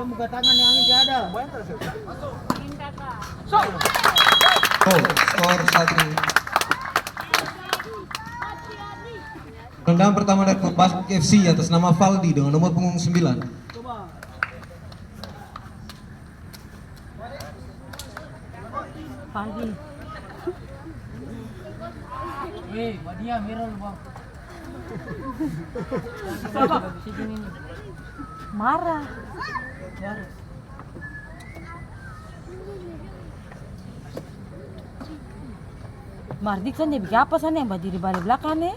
Tolong buka tangan yang ini tidak ada. So. Oh, skor 1. Tendangan pertama dari Bombastic FC atas nama Valdi dengan nomor punggung 9. Valdi. Wadia mirror bang. Marah. Mardik kan dia bikin apa sana yang berdiri balik belakang nih?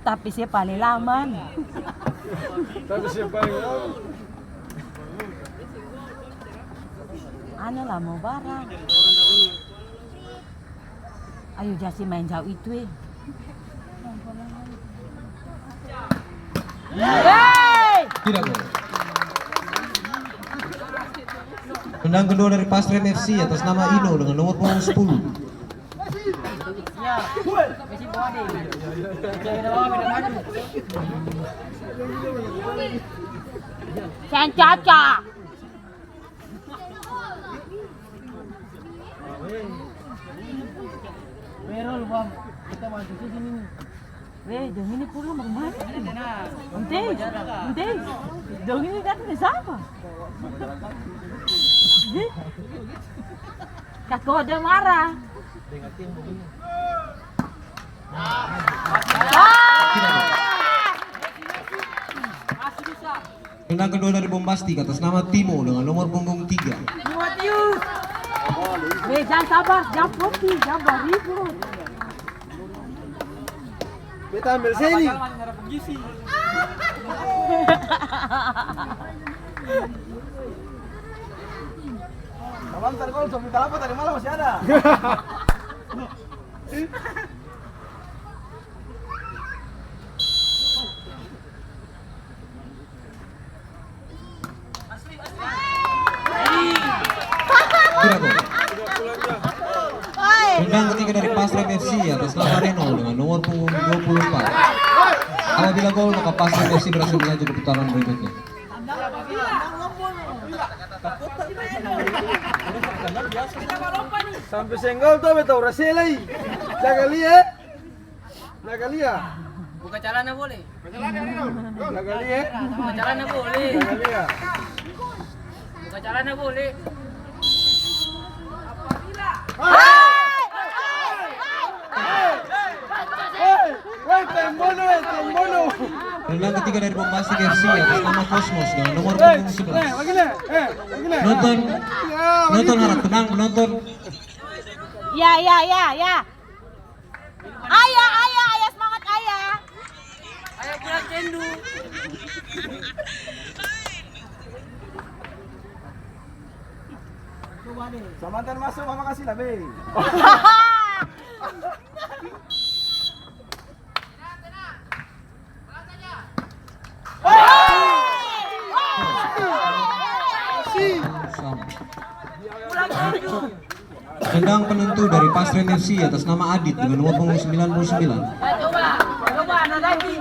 Tapi saya paling lama. Tapi siapa yang tahu? Ano lah mau barang. Ayo Jasi main jauh itu Hey! Tidak gol. Tendangan kedua dari Pasrem FC atas nama Ino dengan nomor punggung 10. Sen Caca. Mirror bang. Kita masuk ke sini nih. Dong ini pulang bermain. Ente. Dong ini kan siapa? Kak ada marah. Tendangan kedua dari Bombastic atas nama Timo dengan nomor punggung 3. Matius. Jangan sabar, jangan kopi, jangan baribu. Kita ambil sini. Kalau ntar gol suami kalapa tadi malam masih ada. Tidak gol. Tendangan ketiga dari Pasrem FC atas nama Reno dengan nomor punggung 24. Apabila gol maka Pasrem FC berhasil melaju ke putaran berikutnya. Sampai senggol tuh betul raselai. Jaga lihat. Jaga lihat. Buka celana boleh. Jaga lihat. Buka celana boleh. Jaga lihat. Buka celana boleh. Woi, tembono. Tendangan ketiga dari Bombastic FC atas nama Cosmos dengan nomor punggung 11. Begini. Nonton harap tenang menonton. Ya. Ayah semangat ayah. Ayo pulang cendu. Samantan masuk, mama kasih lah, Be. Tendangan penentu dari Pasrem FC atas nama Adit dengan nomor punggung 99. Coba ada lagi.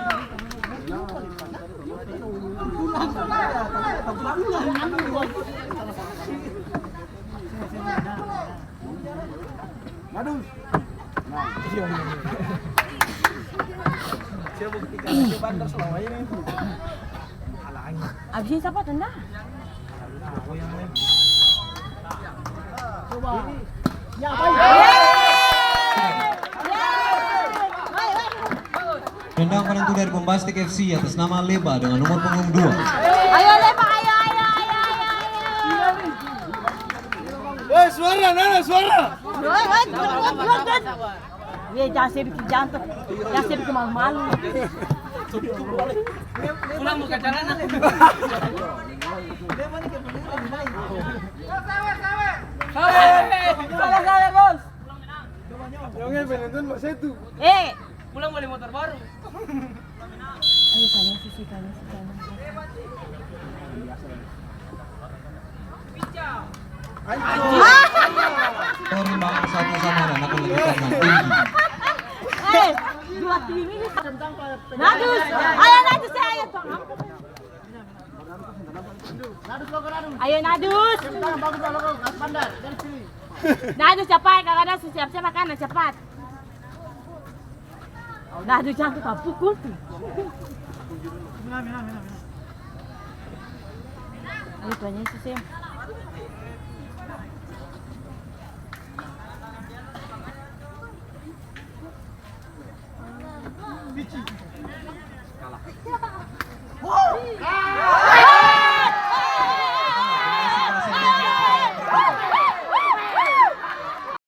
Madus. Saya buktikan ke bandar selama ini. Abis ini siapa tenda? Coba. Ya, Tendangan penentu dari Bombastic FC atas nama Leba dengan nomor punggung 2. Ayo Leba, ayo. Woi, suara, Nana, suara. Jangan saya bikin jantung. Jangan saya bikin malu-malu. pulang buka celana. Salah, bos. Yang menonton Mas itu. Pulang beli motor baru. Ayo kanan sisi kanan. Sorry bang, satu sama dan aku lebih kanan tinggi. Dua tim ini. Nadus, ayo Nadus, ayo bang. Ayo Nadus. Nadus cepat, kakak siap-siap makanan cepat. Nadus jangan kita pukul. Ayo banyak sih.